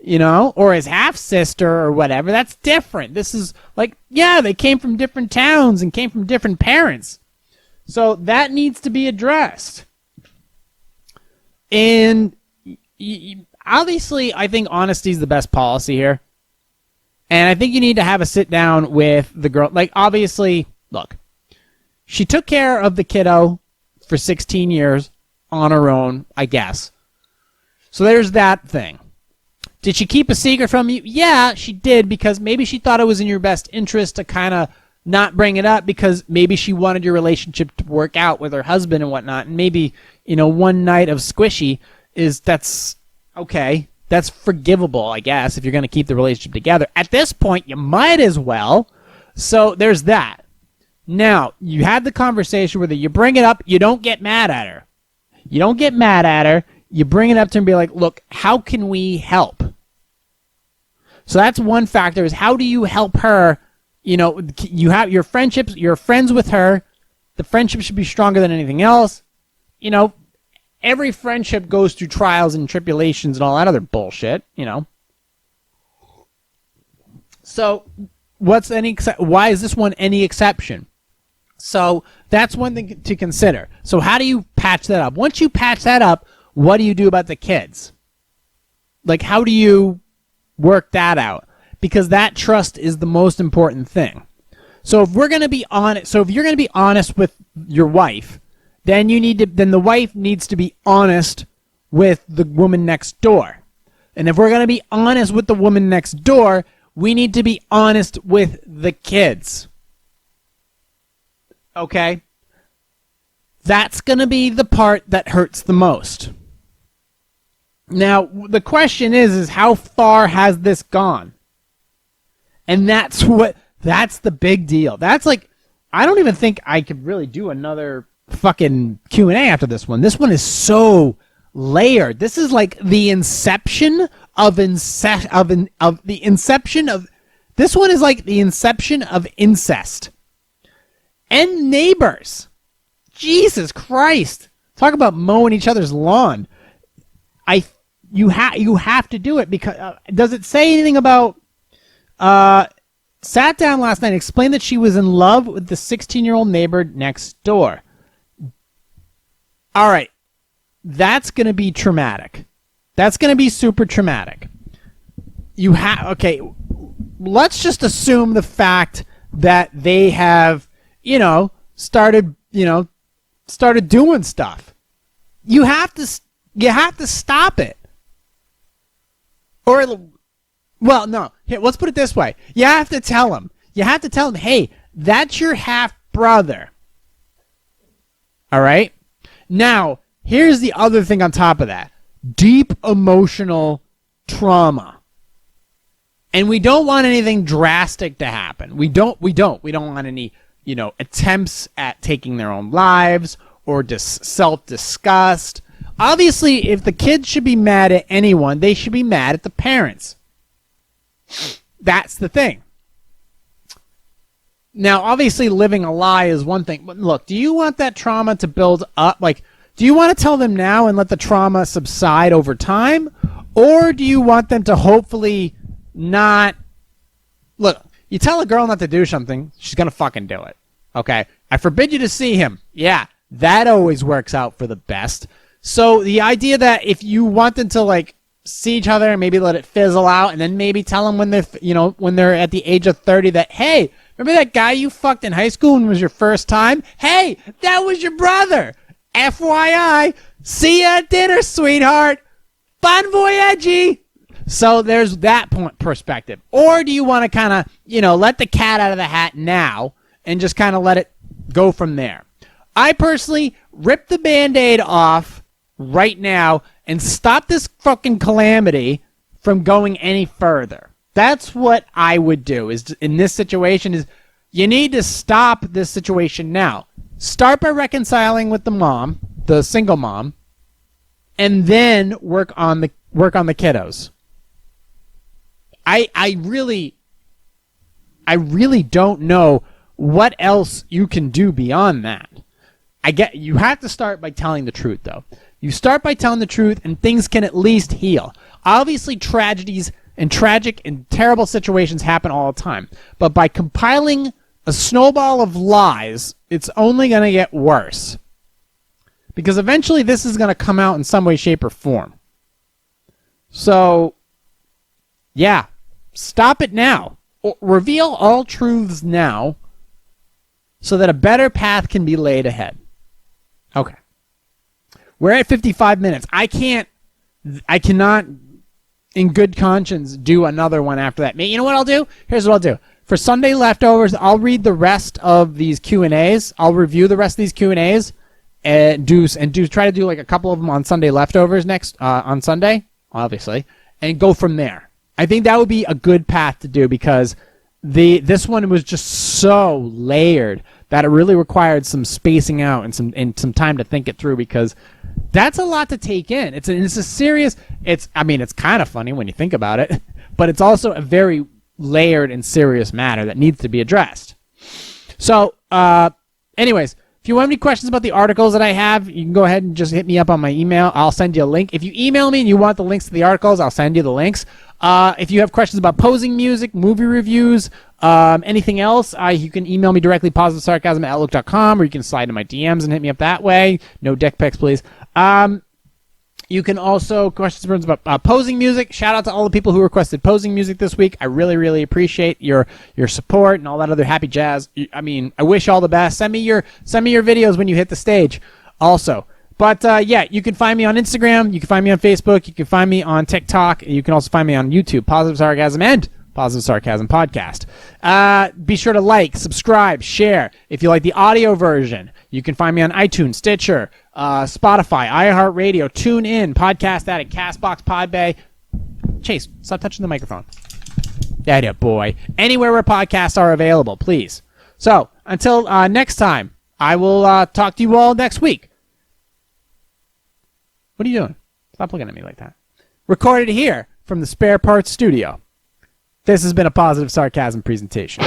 or his half sister or whatever. That's different. This is like, yeah, they came from different towns and came from different parents. So that needs to be addressed. And obviously, I think honesty is the best policy here. And I think you need to have a sit down with the girl. Like, obviously, look, she took care of the kiddo for 16 years on her own, I guess. So there's that thing. Did she keep a secret from you? Yeah, she did, because maybe she thought it was in your best interest to kind of not bring it up, because maybe she wanted your relationship to work out with her husband and whatnot. And maybe, one night of squishy that's okay. That's forgivable, I guess, if you're going to keep the relationship together. At this point, you might as well. So there's that. Now, you had the conversation with her. You bring it up. You don't get mad at her. You bring it up to her and be like, look, how can we help? So that's one factor, is how do you help her? You have your friendships. You're friends with her. The friendship should be stronger than anything else. Every friendship goes through trials and tribulations and all that other bullshit, So why is this one any exception? So that's one thing to consider. So how do you patch that up? Once you patch that up, what do you do about the kids? Like, how do you work that out? Because that trust is the most important thing. So if you're going to be honest with your wife, then the wife needs to be honest with the woman next door. And if we're going to be honest with the woman next door, we need to be honest with the kids. Okay? That's going to be the part that hurts the most. Now, the question is how far has this gone? And that's the big deal. That's like, I don't even think I could really do another fucking Q&A after this one. This one is so layered. This is like the inception of this one is like the inception of incest. And neighbors. Jesus Christ. Talk about mowing each other's lawn. You have to do it, because does it say anything about sat down last night and explained that she was in love with the 16-year-old neighbor next door. All right. That's going to be traumatic. That's going to be super traumatic. Okay, let's just assume the fact that they have, started doing stuff. You have to stop it. Or, well, no. Here, let's put it this way. You have to tell him. Hey, that's your half brother. All right? Now, here's the other thing on top of that. Deep emotional trauma. And we don't want anything drastic to happen. We don't want any, attempts at taking their own lives or self-disgust. Obviously, if the kids should be mad at anyone, they should be mad at the parents. That's the thing. Now, obviously, living a lie is one thing. But look, do you want that trauma to build up? Like, do you want to tell them now and let the trauma subside over time? Or do you want them to hopefully not... Look, you tell a girl not to do something, she's going to fucking do it. Okay? I forbid you to see him. Yeah, that always works out for the best. So the idea that if you want them to, see each other and maybe let it fizzle out, and then maybe tell them when they're at the age of 30 that, hey, remember that guy you fucked in high school and was your first time? Hey, that was your brother. FYI, see you at dinner, sweetheart. Bon voyage. So there's that perspective. Or do you want to kind of, let the cat out of the hat now and just kind of let it go from there? I personally rip the Band-Aid off right now and stop this fucking calamity from going any further. That's what I would do is in this situation is you need to stop this situation now. Start by reconciling with the mom, the single mom, and then work on the kiddos. I really don't know what else you can do beyond that. You have to start by telling the truth, though. You start by telling the truth, and things can at least heal. Obviously, tragedies and tragic and terrible situations happen all the time. But by compiling a snowball of lies, it's only going to get worse. Because eventually this is going to come out in some way, shape, or form. So, yeah, stop it now. Reveal all truths now so that a better path can be laid ahead. Okay. We're at 55 minutes. I cannot, in good conscience, do another one after that. You know what I'll do? Here's what I'll do. For Sunday leftovers, I'll read the rest of these Q&As. I'll review the rest of these Q&As and try to do like a couple of them on Sunday leftovers on Sunday, obviously, and go from there. I think that would be a good path to do because this one was just so layered that it really required some spacing out and some time to think it through because that's a lot to take in. It's a serious. It's kind of funny when you think about it, but it's also a very layered and serious matter that needs to be addressed. So, anyways, if you have any questions about the articles that I have, you can go ahead and just hit me up on my email. I'll send you a link. If you email me and you want the links to the articles, I'll send you the links. If you have questions about posing music, movie reviews, anything else, you can email me directly, positivesarcasm@outlook.com, or you can slide into my DMs and hit me up that way. No dick pics, please. You can also questions about posing music. Shout out to all the people who requested posing music this week. I really, really appreciate your support and all that other happy jazz. I wish all the best. Send me your videos when you hit the stage also. But yeah, you can find me on Instagram. You can find me on Facebook. You can find me on TikTok. You can also find me on YouTube, Positive Sarcasm and Positive Sarcasm Podcast. Be sure to like, subscribe, share. If you like the audio version, you can find me on iTunes, Stitcher, Spotify, iHeartRadio, TuneIn, Podcast Addict, CastBox, Podbay. Chase, stop touching the microphone. That boy. Anywhere where podcasts are available, please. So, until next time, I will talk to you all next week. What are you doing? Stop looking at me like that. Recorded here from the Spare Parts Studio. This has been a Positive Sarcasm presentation.